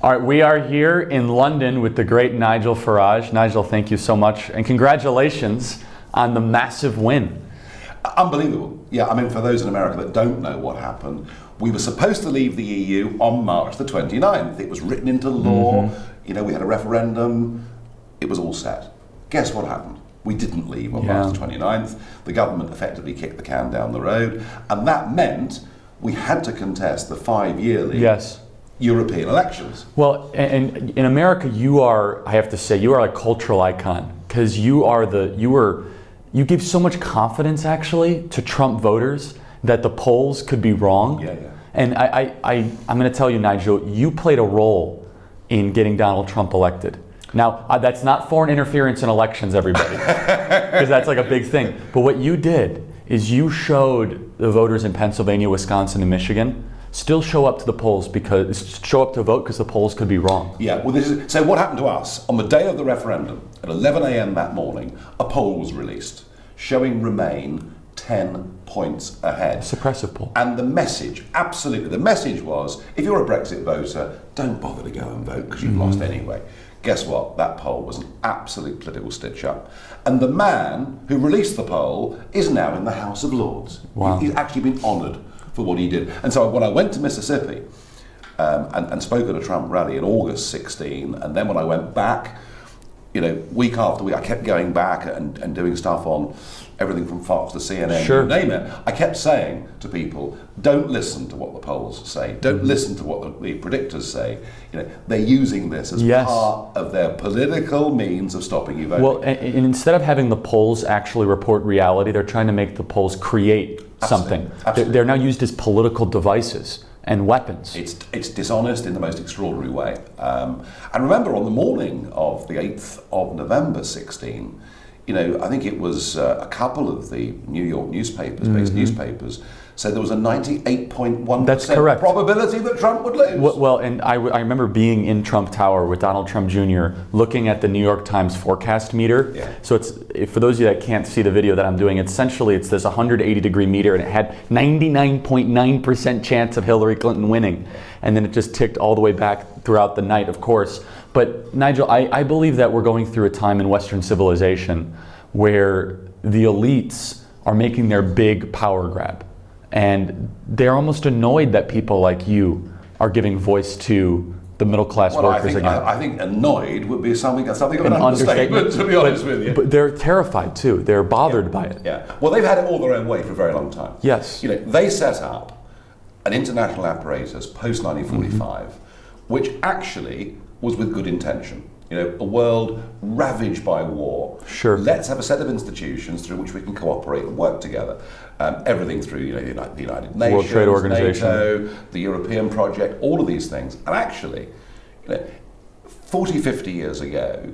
All right, we are here in London with the great Nigel Farage. Nigel, thank you so much, and congratulations on the massive win. Unbelievable. Yeah, I mean, for those in America that don't know what happened, we were supposed to leave the EU on March the 29th. It was written into law. You know, we had a referendum. It was all set. Guess what happened? We didn't leave on March the 29th. The government effectively kicked the can down the road, and that meant we had to contest the 5-yearly European elections. Well, and in America, you are, I have to say, you are a cultural icon, because you give so much confidence, actually, to Trump voters that the polls could be wrong. Yeah. And I'm going to tell you, Nigel, you played a role in getting Donald Trump elected. Now, that's not foreign interference in elections, everybody, because that's like a big thing. But what you did is you showed the voters in Pennsylvania, Wisconsin, and Michigan still show up to the polls show up to vote because the polls could be wrong. Yeah, well, so what happened to us? On the day of the referendum, at 11 a.m. that morning, a poll was released showing Remain 10 points ahead. Suppressive poll. And the message, absolutely, the message was, if you're a Brexit voter, don't bother to go and vote because you've lost anyway. Guess what? That poll was an absolute political stitch-up. And the man who released the poll is now in the House of Lords. Wow. He's actually been honoured for what he did. And so when I went to Mississippi and spoke at a Trump rally in August 16, and then when I went back, you know, week after week, I kept going back and doing stuff on everything from Fox to CNN, you name it. I kept saying to people, don't listen to what the polls say. Don't listen to what the predictors say. You know, they're using this as part of their political means of stopping you voting. Well, and instead of having the polls actually report reality, they're trying to make the polls create something. Absolutely. They're now used as political devices and weapons. It's dishonest in the most extraordinary way. And remember, on the morning of the 8th of November 16, you know, I think it was a couple of the New York newspapers, based newspapers, said there was a 98.1% probability that Trump would lose. Well, and I remember being in Trump Tower with Donald Trump Jr. looking at the New York Times forecast meter. Yeah. So for those of you that can't see the video that I'm doing, essentially it's this 180-degree meter, and it had 99.9% chance of Hillary Clinton winning. And then it just ticked all the way back throughout the night, of course. But Nigel, I believe that we're going through a time in Western civilization where the elites are making their big power grab. And they're almost annoyed that people like you are giving voice to the middle-class workers again. I think annoyed would be something of an understatement, to be honest with you. But they're terrified too. They're bothered by it. Yeah. Well, they've had it all their own way for a very long time. Yes. You know, they set up an international apparatus post-1945, which actually was with good intention. You know, a world ravaged by war. Sure. Let's have a set of institutions through which we can cooperate and work together. Everything through, you know, the United Nations, World Trade Organization, NATO, the European project, all of these things. And actually, you know, 40, 50 years ago,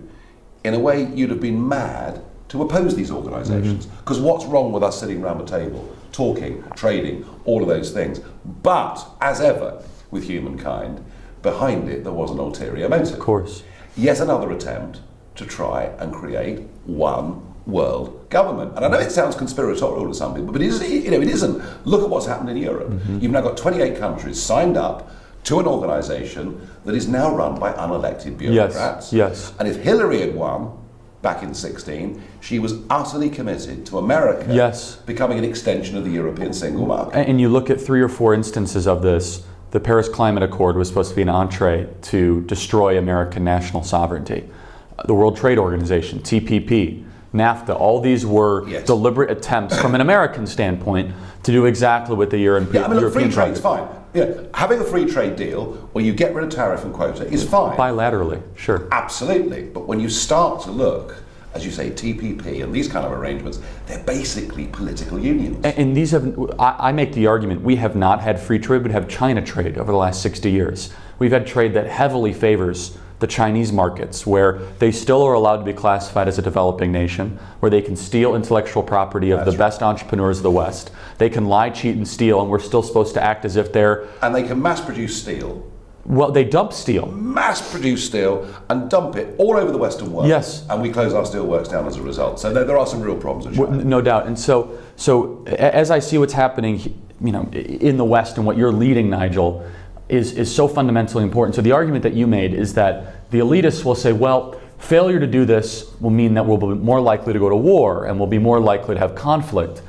in a way, you'd have been mad to oppose these organizations. Because what's wrong with us sitting around the table, talking, trading, all of those things? But, as ever, with humankind, behind it there was an ulterior motive. Of course. Yet another attempt to try and create one world government. And I know it sounds conspiratorial to some people, but it isn't. Look at what's happened in Europe. You've now got 28 countries signed up to an organization that is now run by unelected bureaucrats. Yes. And if Hillary had won back in 16, she was utterly committed to America becoming an extension of the European single market. And you look at 3 or 4 instances of this. The Paris Climate Accord was supposed to be an entree to destroy American national sovereignty. The World Trade Organization, TPP, NAFTA, all these were deliberate attempts from an American standpoint to do exactly what the European free trade's fine. Yeah, having a free trade deal where you get rid of tariff and quota is fine. Bilaterally, sure. Absolutely. But when you start to look, as you say, TPP and these kind of arrangements, they're basically political unions. And these I make the argument, we have not had free trade, we have China trade over the last 60 years. We've had trade that heavily favors the Chinese markets, where they still are allowed to be classified as a developing nation, where they can steal intellectual property of the best entrepreneurs of the West. They can lie, cheat, and steal, and we're still supposed to act as if they're... And they can mass produce steel. Well, they dump steel. Mass produce steel and dump it all over the Western world. Yes. And we close our steelworks down as a result. So there are some real problems with China. No doubt. And so as I see what's happening, you know, in the West and what you're leading, Nigel, is so fundamentally important. So the argument that you made is that the elitists will say, well, failure to do this will mean that we'll be more likely to go to war and we'll be more likely to have conflict.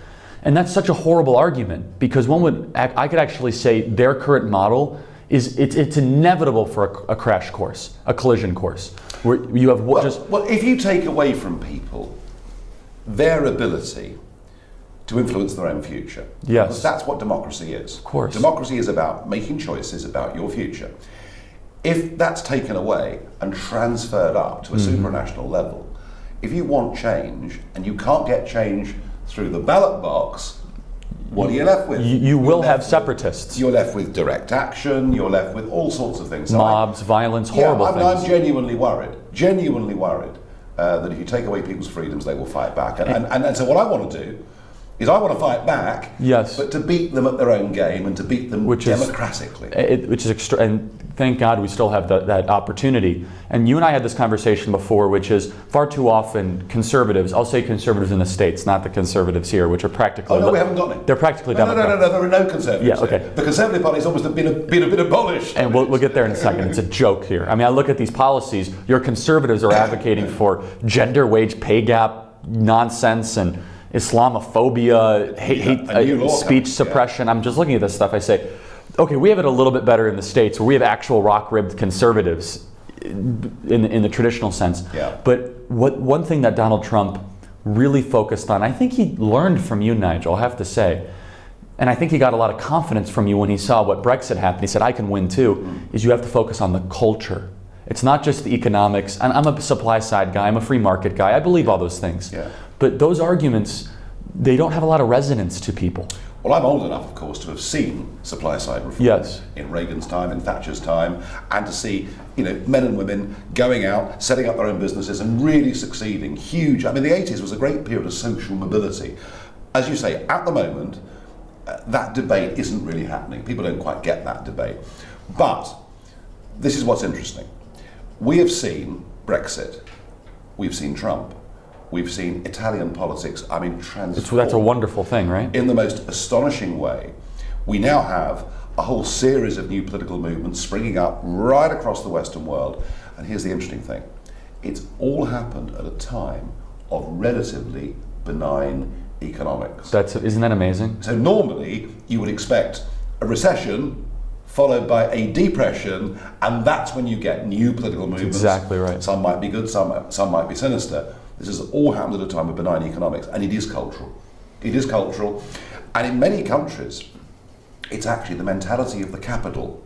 And that's such a horrible argument, because I could actually say their current model it's inevitable for a crash course, a collision course, where you have well, if you take away from people their ability to influence their own future. Yes. Because that's what democracy is. Of course. Democracy is about making choices about your future. If that's taken away and transferred up to a supranational level, if you want change and you can't get change through the ballot box, what are you left with? You will have separatists. You're left with direct action, you're left with all sorts of things. Mobs, violence, horrible things. I'm genuinely worried that if you take away people's freedoms, they will fight back. And so what I want to do is I want to fight back, yes, but to beat them at their own game and to beat them democratically. Which is and thank God we still have that opportunity. And you and I had this conversation before, which is far too often conservatives, I'll say conservatives in the States, not the conservatives here, which are practically... Oh, no, we haven't got any. They're practically no, Democrats. No, there are no conservatives. Yeah, okay. Here. The Conservative Party's almost been a bit abolished. And we'll get there in a second. It's a joke here. I mean, I look at these policies, your conservatives are advocating for gender wage pay gap nonsense and Islamophobia, hate speech suppression. I'm just looking at this stuff. I say, okay, we have it a little bit better in the States where we have actual rock-ribbed conservatives in the traditional sense. Yeah. But one thing that Donald Trump really focused on, I think he learned from you, Nigel, I have to say, and I think he got a lot of confidence from you when he saw what Brexit happened. He said, I can win too, is you have to focus on the culture. It's not just the economics. And I'm a supply side guy, I'm a free market guy, I believe all those things. Yeah. But those arguments, they don't have a lot of resonance to people. Well, I'm old enough, of course, to have seen supply-side reform yes. in Reagan's time, in Thatcher's time, and to see, men and women going out, setting up their own businesses, and really succeeding. Huge. I mean, the 80s was a great period of social mobility. As you say, at the moment, that debate isn't really happening. People don't quite get that debate. But this is what's interesting. We have seen Brexit. We've seen Trump. We've seen Italian politics, transform. That's a wonderful thing, right? In the most astonishing way. We now have a whole series of new political movements springing up right across the Western world. And here's the interesting thing. It's all happened at a time of relatively benign economics. Isn't that amazing? So normally you would expect a recession followed by a depression, and that's when you get new political movements. Exactly right. Some might be good, some might be sinister. This has all happened at a time of benign economics, and it is cultural. It is cultural, and in many countries, it's actually the mentality of the capital.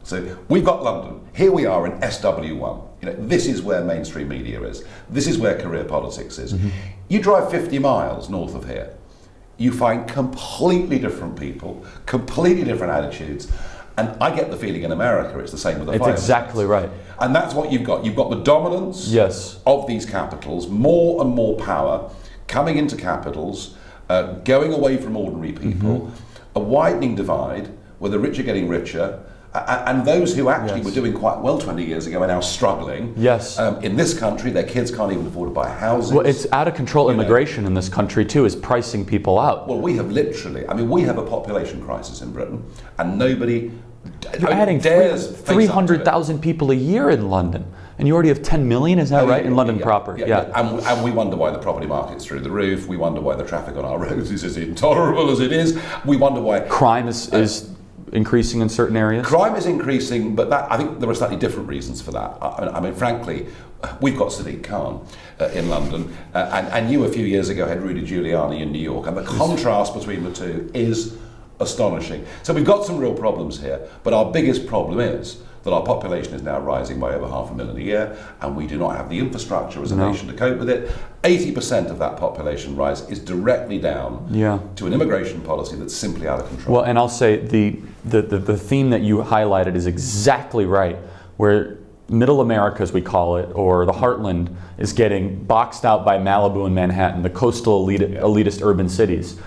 So we've got London. Here we are in SW1. This is where mainstream media is. This is where career politics is. Mm-hmm. You drive 50 miles north of here, you find completely different people, completely different attitudes. And I get the feeling in America it's the same with the It's exactly right. And that's what you've got. You've got the dominance yes. of these capitals, more and more power coming into capitals, going away from ordinary people, a widening divide where the rich are getting richer, and those who actually yes. were doing quite well 20 years ago are now struggling. Yes. In this country, their kids can't even afford to buy houses. Well, it's out of control. Immigration in this country too is pricing people out. Well, we have we have a population crisis in Britain, and nobody You're adding dares 300,000 people a year in London, and you already have 10 million, is that right? In London proper. Yeah. And we wonder why the property market's through the roof. We wonder why the traffic on our roads is as intolerable as it is. We wonder why crime is increasing in certain areas. Crime is increasing, but I think there are slightly different reasons for that. Frankly, we've got Sadiq Khan in London, and you a few years ago had Rudy Giuliani in New York, and the contrast between the two is astonishing. So we've got some real problems here, but our biggest problem is that our population is now rising by over 500,000 a year, and we do not have the infrastructure as a nation to cope with it. 80% of that population rise is directly down to an immigration policy that's simply out of control. Well, and I'll say the theme that you highlighted is exactly right, where Middle America, as we call it, or the Heartland, is getting boxed out by Malibu and Manhattan, the coastal elitist urban cities.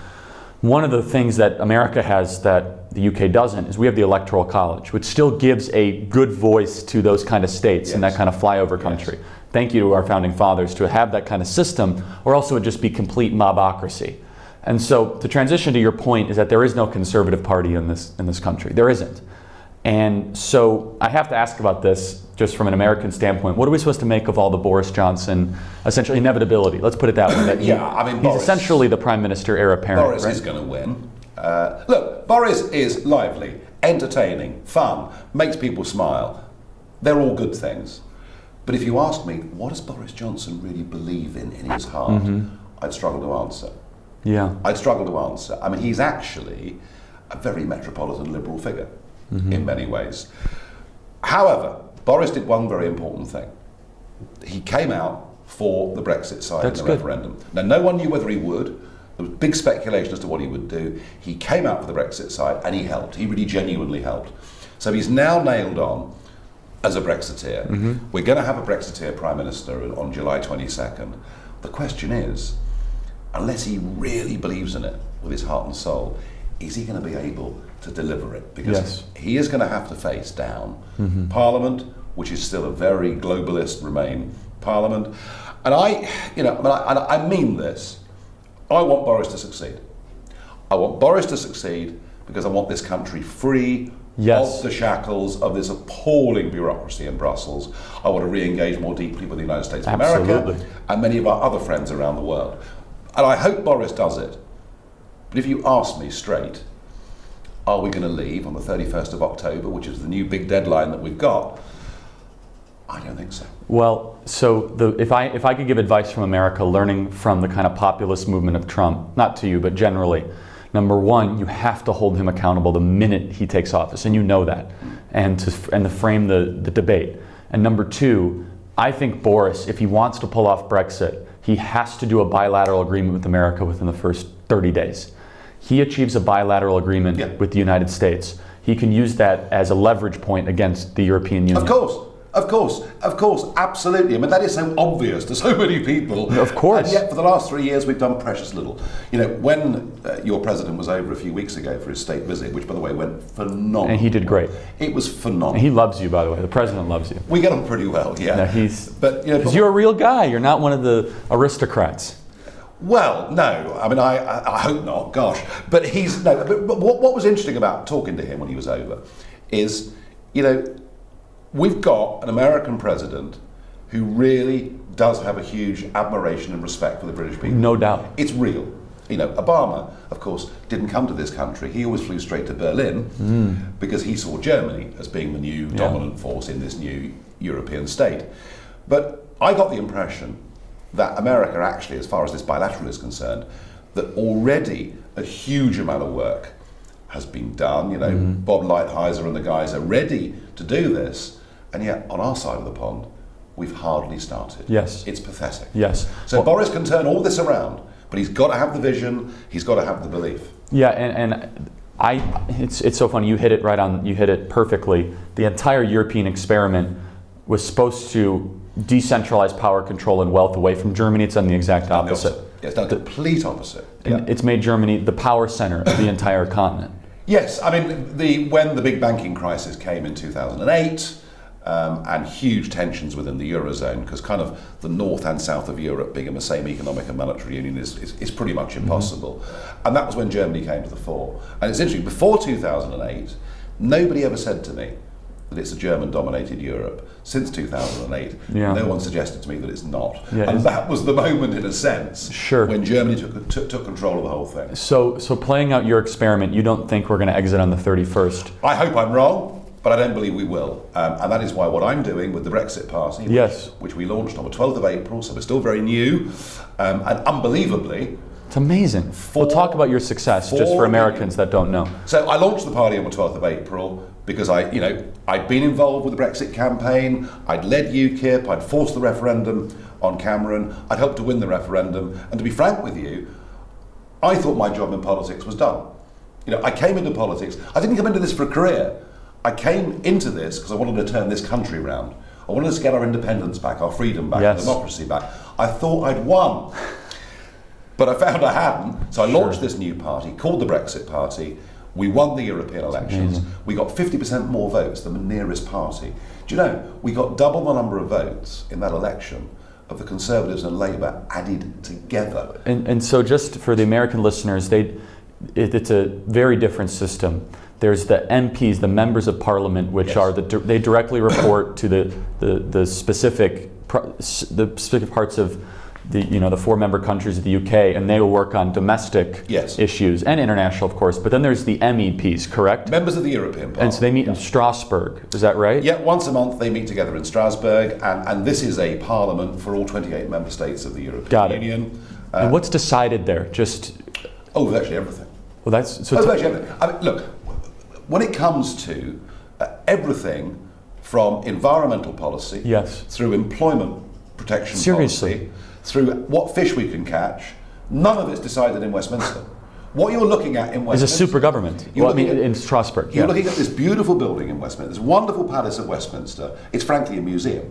One of the things that America has that the UK doesn't is we have the Electoral College, which still gives a good voice to those kind of states and that kind of flyover country. Yes. Thank you to our founding fathers to have that kind of system, or else it would just be complete mobocracy. And so to transition to your point is that there is no conservative party in this country. There isn't. And so I have to ask about this just from an American standpoint. What are we supposed to make of all the Boris Johnson, essentially inevitability? Let's put it that way. That he's Boris, essentially the prime minister heir apparent. Boris right? is going to win. Look, Boris is lively, entertaining, fun, makes people smile. They're all good things. But if you ask me, what does Boris Johnson really believe in his heart? I'd struggle to answer. Yeah. I'd struggle to answer. I mean, he's actually a very metropolitan liberal figure in many ways. However, Boris did one very important thing. He came out for the Brexit side in the referendum. Now, no one knew whether he would. There was big speculation as to what he would do. He came out for the Brexit side and he helped. He really genuinely helped. So he's now nailed on as a Brexiteer. We're going to have a Brexiteer Prime Minister on July 22nd. The question is, unless he really believes in it with his heart and soul, is he going to be able to deliver it? Because he is going to have to face down Parliament, which is still a very globalist Remain Parliament. And I mean this. I want Boris to succeed. I want Boris to succeed because I want this country free of the shackles of this appalling bureaucracy in Brussels. I want to re-engage more deeply with the United States of America and many of our other friends around the world. And I hope Boris does it. But if you ask me straight, are we going to leave on the 31st of October, which is the new big deadline that we've got? I don't think so. Well, so if I could give advice from America, learning from the kind of populist movement of Trump, not to you, but generally, number one, you have to hold him accountable the minute he takes office, and you know that, and to frame the debate. And number two, I think Boris, if he wants to pull off Brexit, he has to do a bilateral agreement with America within the first 30 days. He achieves a bilateral agreement with the United States. He can use that as a leverage point against the European Union. Of course, absolutely. I mean, that is so obvious to so many people. Of course. And yet, for the last 3 years, we've done precious little. You know, when your president was over a few weeks ago for his state visit, which, by the way, went phenomenal. And he did great. It was phenomenal. And he loves you, by the way. The president loves you. We get on pretty well, yeah. No, because you're a real guy. You're not one of the aristocrats. Well, no. I mean, I hope not. Gosh, but he's no. But what was interesting about talking to him when he was over is, you know, we've got an American president who really does have a huge admiration and respect for the British people. No doubt. It's real. You know, Obama, of course, didn't come to this country. He always flew straight to Berlin because he saw Germany as being the new dominant force in this new European state. But I got the impression that America actually, as far as this bilateral is concerned, that already a huge amount of work has been done. You know, Bob Lighthizer and the guys are ready to do this, and yet on our side of the pond, we've hardly started. Yes. It's pathetic. Yes. So Boris can turn all this around, but he's got to have the vision, he's got to have the belief. Yeah, and it's so funny, you hit it right on, you hit it perfectly. The entire European experiment was supposed to decentralize power, control, and wealth away from Germany. It's done the exact opposite. It's done the complete opposite. And it's made Germany the power center of the entire continent. Yes, I mean, when the big banking crisis came in 2008, and huge tensions within the Eurozone, because kind of the north and south of Europe being in the same economic and monetary union is pretty much impossible. And that was when Germany came to the fore. And it's interesting, before 2008, nobody ever said to me that it's a German-dominated Europe. Since 2008, no one suggested to me that it's not. Yeah, and that was the moment, in a sense, when Germany took control of the whole thing. So playing out your experiment, you don't think we're going to exit on the 31st? I hope I'm wrong, but I don't believe we will. And that is why what I'm doing with the Brexit Party, which we launched on the 12th of April, so we're still very new, and unbelievably, it's amazing. We'll talk about your success, just for Americans that don't know. So I launched the party on the 12th of April because I'd been involved with the Brexit campaign, I'd led UKIP, I'd forced the referendum on Cameron, I'd helped to win the referendum, and to be frank with you, I thought my job in politics was done. You know, I came into politics, I didn't come into this for a career. I came into this because I wanted to turn this country around. I wanted us to get our independence back, our freedom back, our democracy back. I thought I'd won. But I found I hadn't, so I launched this new party called the Brexit Party. We won the European elections. We got 50% more votes than the nearest party. Do you know, we got double the number of votes in that election of the Conservatives and Labour added together. And so just for the American listeners, it's a very different system. there's the MPs, the members of parliament, which Yes. are they directly report to the specific parts of the 4-member countries of the UK, and they will work on domestic Yes. issues and international, of course. But then there's the MEPs, correct? Members of the European Parliament. And so they meet in Strasbourg. Is that right? Yeah, once a month they meet together in Strasbourg, and this is a parliament for all 28 member states of the European Got it. Union. And what's decided there? Just Oh, virtually everything. well, that's so. Virtually everything. I mean, look, when it comes to everything from environmental policy Yes. through employment protection Seriously. policy, through what fish we can catch, none of it's decided in Westminster. What you're looking at in Is a Westminster... super government. You're Well, I mean, looking at- in Strasbourg. You're Yeah. looking at this beautiful building in Westminster, this wonderful palace of Westminster. It's frankly a museum.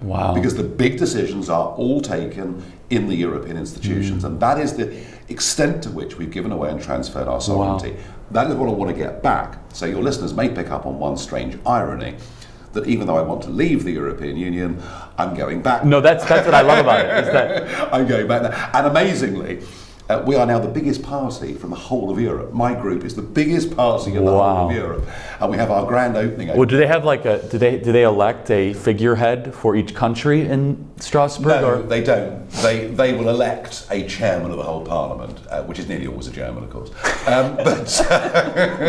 Wow. Because the big decisions are all taken in the European institutions, and that is the extent to which we've given away and transferred our sovereignty. That is what I want to get back. So your listeners may pick up on one strange irony, that even though I want to leave the European Union, I'm going back. No, that's what I love about it. Is that I'm going back there. And amazingly, we are now the biggest party from the whole of Europe. My group is the biggest party in the whole of Europe, and we have our grand opening. well, do they have like a do they elect a figurehead for each country in Strasbourg? No, or? they don't. They will elect a chairman of the whole parliament, which is nearly always a German, of course.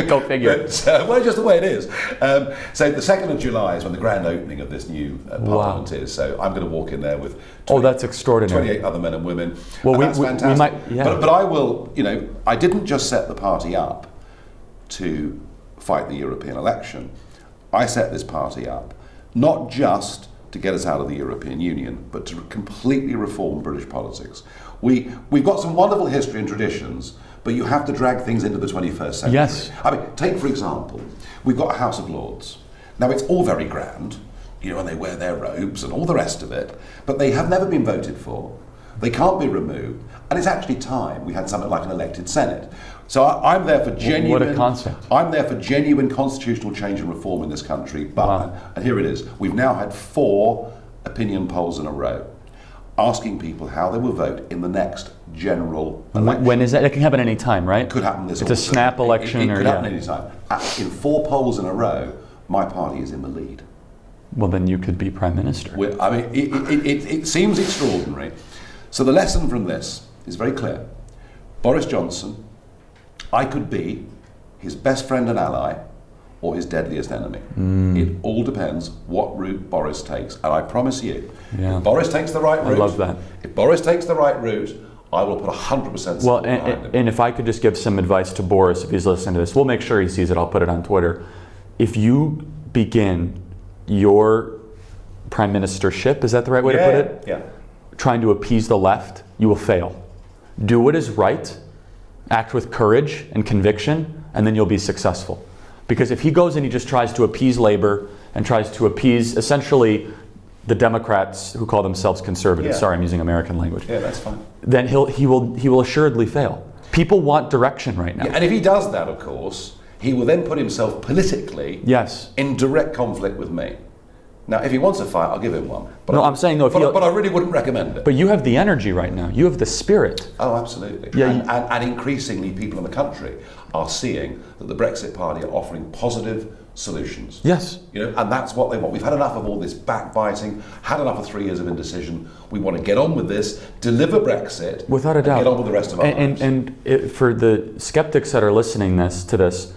Go figure. Well, just the way it is. So the 2nd of July is when the grand opening of this new parliament is. So I'm going to walk in there with 20, that's extraordinary. 28 other men and women. Well, and that's fantastic. might, yeah. But I will, I didn't just set the party up to fight the European election. I set this party up not just to get us out of the European Union, but to completely reform British politics. We've got some wonderful history and traditions, but you have to drag things into the 21st century. Yes. I mean, take for example, we've got a House of Lords. Now it's all very grand, and they wear their robes and all the rest of it, but they have never been voted for. They can't be removed, and it's actually time we had something like an elected Senate. So I'm there for genuine. What a concept! I'm there for genuine constitutional change and reform in this country. But and here it is. We've now had 4 opinion polls in a row, asking people how they will vote in the next general election. When is that? It can happen any time, right? Could happen this It's a autumn. snap election, It or could happen any time. In 4 polls in a row, my party is in the lead. Well, then you could be prime minister. I mean, it seems extraordinary. So the lesson from this is very clear. Boris Johnson, I could be his best friend and ally or his deadliest enemy. It all depends what route Boris takes. And I promise you, Yeah. if Boris takes the right route, I love that. If Boris takes the right route, I will put 100% support Well, behind him. and if I could just give some advice to Boris, if he's listening to this, we'll make sure he sees it. I'll put it on Twitter. If you begin your prime ministership, is that the right way to put it? Yeah. Trying to appease the left, you will fail. Do what is right, act with courage and conviction, and then you'll be successful. Because if he goes and he just tries to appease labor and tries to appease essentially the Democrats who call themselves conservatives, Yeah. sorry, I'm using American language, Yeah, that's fine. then he will assuredly fail. People want direction right now. Yeah, and if he does that, of course, he will then put himself politically Yes. in direct conflict with me. Now, if he wants a fight, I'll give him one. But No, I'm saying, no, if but, he- but I really wouldn't recommend it. But you have the energy right now. You have the spirit. Oh, absolutely. Yeah, and increasingly, people in the country are seeing that the Brexit Party are offering positive solutions. Yes. And that's what they want. We've had enough of all this backbiting, had enough of 3 years of indecision. We want to get on with this, deliver Brexit, Without a doubt. and get on with the rest of our lives. For the skeptics that are listening to this,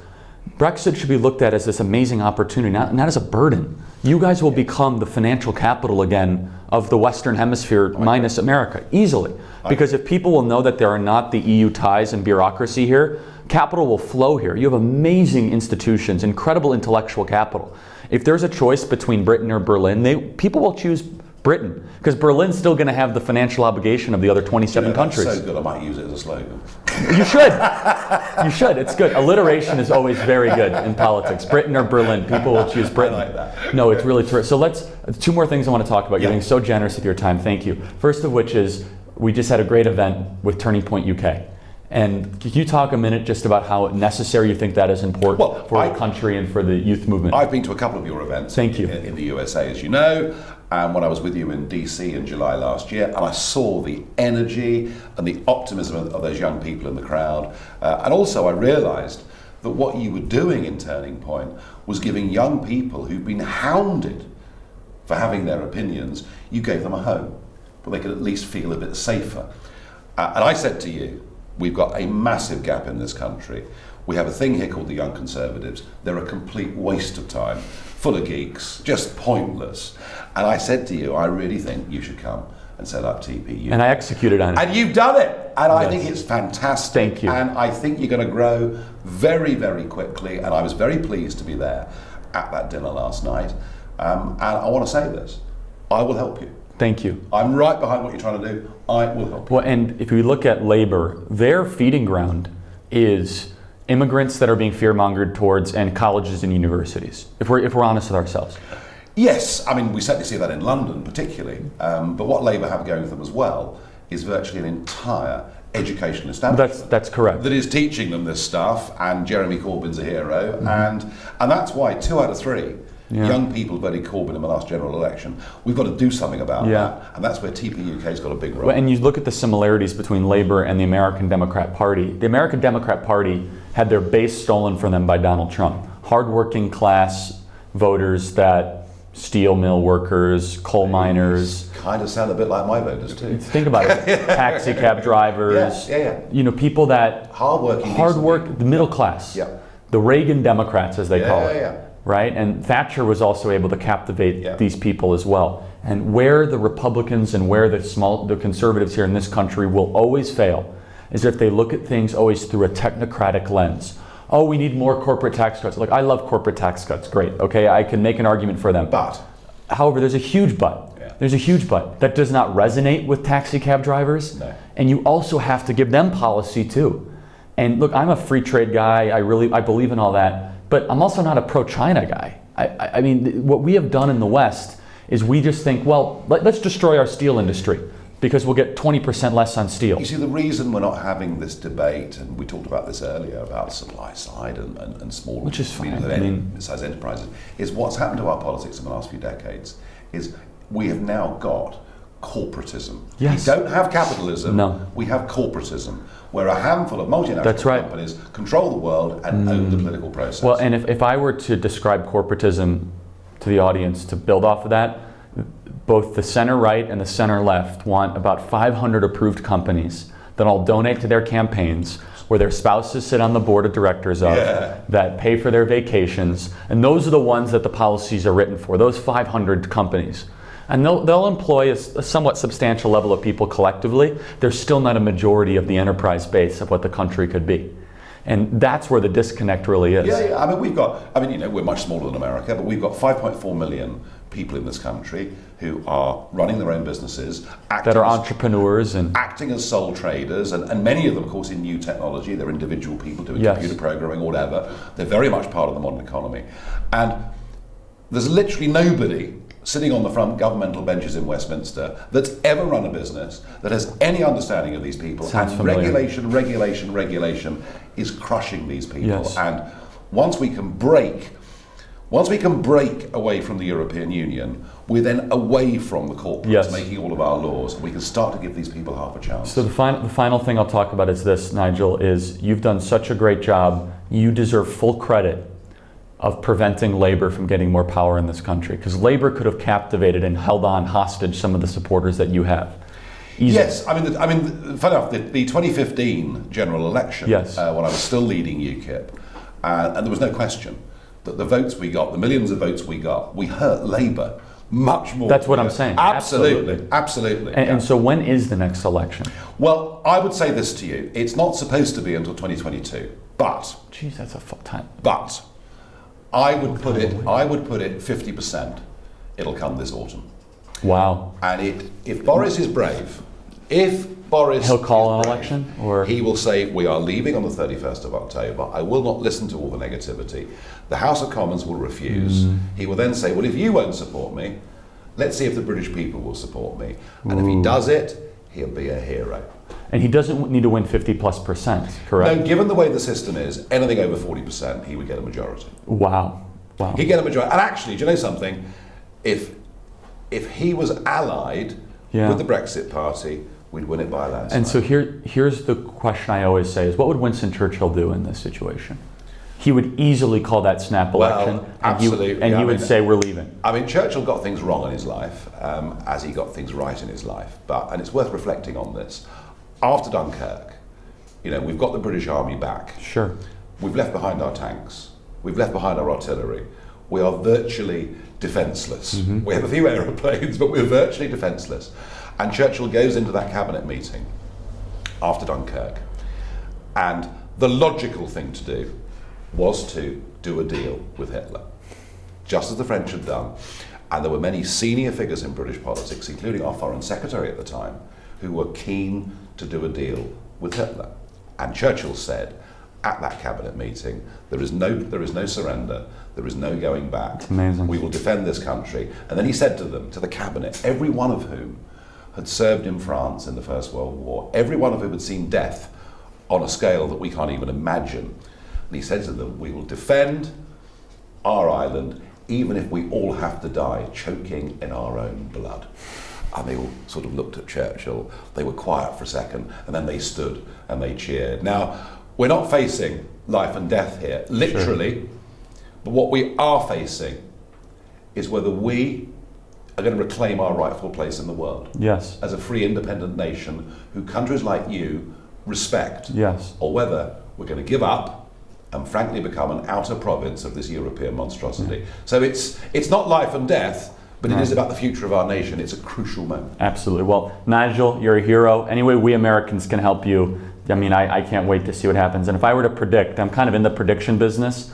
Brexit should be looked at as this amazing opportunity, not as a burden. You guys will become the financial capital again of the Western Hemisphere minus America, easily. Because if people will know that there are not the EU ties and bureaucracy here, capital will flow here. You have amazing institutions, incredible intellectual capital. If there's a choice between Britain or Berlin, people will choose Britain, because Berlin's still going to have the financial obligation of the other 27 countries. That's so good, I might use it as a slogan. You should. You should. It's good. Alliteration is always very good in politics. Britain or Berlin, people will choose Britain. I like that. No, it's really terrific. So 2 more things I want to talk about. You're being so generous with your time. Thank you. First of which is, we just had a great event with Turning Point UK. And could you talk a minute just about how necessary you think that is important for the country and for the youth movement? I've been to a couple of your events Thank you. in the USA, as you know, and when I was with you in DC in July last year, and I saw the energy and the optimism of those young people in the crowd. And also I realized that what you were doing in Turning Point was giving young people who've been hounded for having their opinions, you gave them a home where they could at least feel a bit safer. And I said to you, we've got a massive gap in this country. We have a thing here called the Young Conservatives. They're a complete waste of time, full of geeks, just pointless. And I said to you, I really think you should come and set up TPUK. And I executed on it. And you've done it. And I Yes. think it's fantastic. Thank you. And I think you're going to grow very, very quickly. And I was very pleased to be there at that dinner last night. And I want to say this, I will help you. Thank you. I'm right behind what you're trying to do. I will help you. Well, and if we look at labor, their feeding ground is immigrants that are being fear-mongered towards and colleges and universities, if we're honest with ourselves. Yes, I mean, we certainly see that in London particularly. But what Labour have going for them as well is virtually an entire educational establishment. That's correct. That is teaching them this stuff, and Jeremy Corbyn's a hero. And that's why 2 out of 3 young people voted Corbyn in the last general election. We've got to do something about that. And that's where TPUK's got a big role. Well, and you look at the similarities between Labor and the American Democrat Party. The American Democrat Party had their base stolen from them by Donald Trump. Hardworking class voters that steel mill workers, coal miners. Kind of sound a bit like my voters too. Think about it. Taxi cab drivers. You know, people that hard work, the middle class. The Reagan Democrats, as they call it. Right? And Thatcher was also able to captivate these people as well. And where the Republicans and where the conservatives here in this country will always fail is if they look at things always through a technocratic lens. Oh, we need more corporate tax cuts. Like, I love corporate tax cuts. Great. Okay, I can make an argument for them. But, however, there's a huge but. There's a huge but. That does not resonate with taxi cab drivers. No. And you also have to give them policy too. And look, I'm a free trade guy. I believe in all that. But I'm also not a pro-China guy. I mean, what we have done in the West is we just think, well, let's destroy our steel industry because we'll get 20% less on steel. You see, the reason we're not having this debate, and we talked about this earlier about supply side and small Which is fine. size enterprises, is what's happened to our politics in the last few decades is we have now got corporatism. Yes. We don't have capitalism, No. we have corporatism, where a handful of multinational companies control the world and own the political process. Well, and if I were to describe corporatism to the audience to build off of that, both the center right and the center left want about 500 approved companies that all donate to their campaigns, where their spouses sit on the board of directors of, that pay for their vacations, and those are the ones that the policies are written for, those 500 companies. And they'll employ a somewhat substantial level of people collectively. They're still not a majority of the enterprise base of what the country could be. And that's where the disconnect really is. I mean, we're much smaller than America, but we've got 5.4 million people in this country who are running their own businesses, that are entrepreneurs and acting as sole traders, and many of them, of course, in new technology. They're individual people doing computer programming or whatever. They're very much part of the modern economy. And there's literally nobody sitting on the front governmental benches in Westminster that's ever run a business that has any understanding of these people. Sounds and familiar. regulation is crushing these people. Yes. And once we can break away from the European Union, we're then away from the corporates making all of our laws, and we can start to give these people half a chance. So the final thing I'll talk about is this, Nigel, is you've done such a great job. You deserve full credit of preventing Labor from getting more power in this country, because Labor could have captivated and held on hostage some of the supporters that you have. Easily. Yes, I mean, funny enough, the 2015 general election, when I was still leading UKIP, and there was no question that the votes we got, the millions of votes we got, we hurt Labour much more. That's what I'm saying. Absolutely. And so when is the next election? Well, I would say this to you. It's not supposed to be until 2022, but... Geez, that's a full time. But I would put it 50%. It'll come this autumn. Wow. And if Boris is brave, he'll call an election, or he will say, we are leaving on the 31st of October. I will not listen to all the negativity. The House of Commons will refuse. He will then say, well, if you won't support me, let's see if the British people will support me. And if he does it, he'll be a hero. And he doesn't need to win 50+%, correct? No, given the way the system is, anything over 40%, he would get a majority. Wow. He'd get a majority. And actually, do you know something? If he was allied with the Brexit Party, we'd win it by a landslide. And so here's the question I always say is, what would Winston Churchill do in this situation? he would easily call that snap election, absolutely. and he would say, we're leaving. I mean, Churchill got things wrong in his life, as he got things right in his life. And it's worth reflecting on this. After Dunkirk, we've got the British Army back. Sure. We've left behind our tanks. We've left behind our artillery. We are virtually defenceless. Mm-hmm. We have a few aeroplanes, but we're virtually defenceless. And Churchill goes into that cabinet meeting after Dunkirk, and the logical thing to do was to do a deal with Hitler, just as the French had done. And there were many senior figures in British politics, including our Foreign Secretary at the time, who were keen to do a deal with Hitler. And Churchill said at that cabinet meeting, there is no surrender, there is no going back. It's amazing. We will defend this country. And then he said to them, to the cabinet, every one of whom had served in France in the First World War, every one of whom had seen death on a scale that we can't even imagine. And he said to them, we will defend our island even if we all have to die choking in our own blood. And they all sort of looked at Churchill. They were quiet for a second, and then they stood and they cheered. Now, we're not facing life and death here, literally, sure. But what we are facing is whether we are going to reclaim our rightful place in the world. Yes. As a free, independent nation who countries like you respect. Yes. Or whether we're going to give up and frankly become an outer province of this European monstrosity. Yeah. So it's not life and death, but it is about the future of our nation. It's a crucial moment. Absolutely. Well, Nigel, you're a hero. Any way we Americans can help you, I mean, I can't wait to see what happens. And if I were to predict, I'm kind of in the prediction business.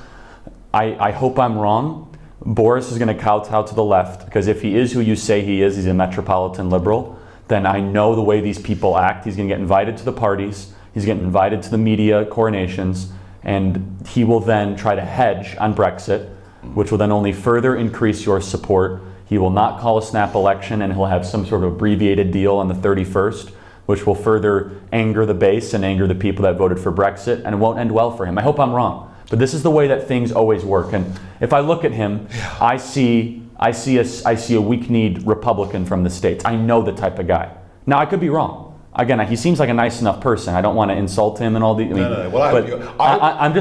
I hope I'm wrong. Boris is going to kowtow to the left, because if he is who you say he is, he's a metropolitan liberal, then I know the way these people act. He's going to get invited to the parties, he's getting invited to the media coronations, and he will then try to hedge on Brexit, which will then only further increase your support. He will not call a snap election, and he'll have some sort of abbreviated deal on the 31st, which will further anger the base and anger the people that voted for Brexit, and it won't end well for him. I hope I'm wrong. But this is the way that things always work. And if I look at him, I see a weak-kneed Republican from the States. I know the type of guy. Now, I could be wrong. Again, he seems like a nice enough person. I don't want to insult him and all the. No. Well, I'm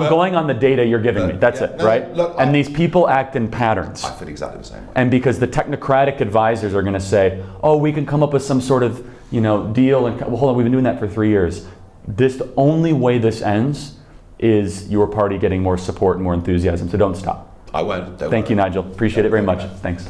going on the data you're giving me. That's it, right? Look, and these people act in patterns. I feel exactly the same way. And because the technocratic advisors are going to say, "Oh, we can come up with some sort of deal," and well, hold on, we've been doing that for 3 years. The only way this ends is your party getting more support and more enthusiasm. So don't stop. I won't. Thank you, Nigel. Appreciate it very much. Thanks.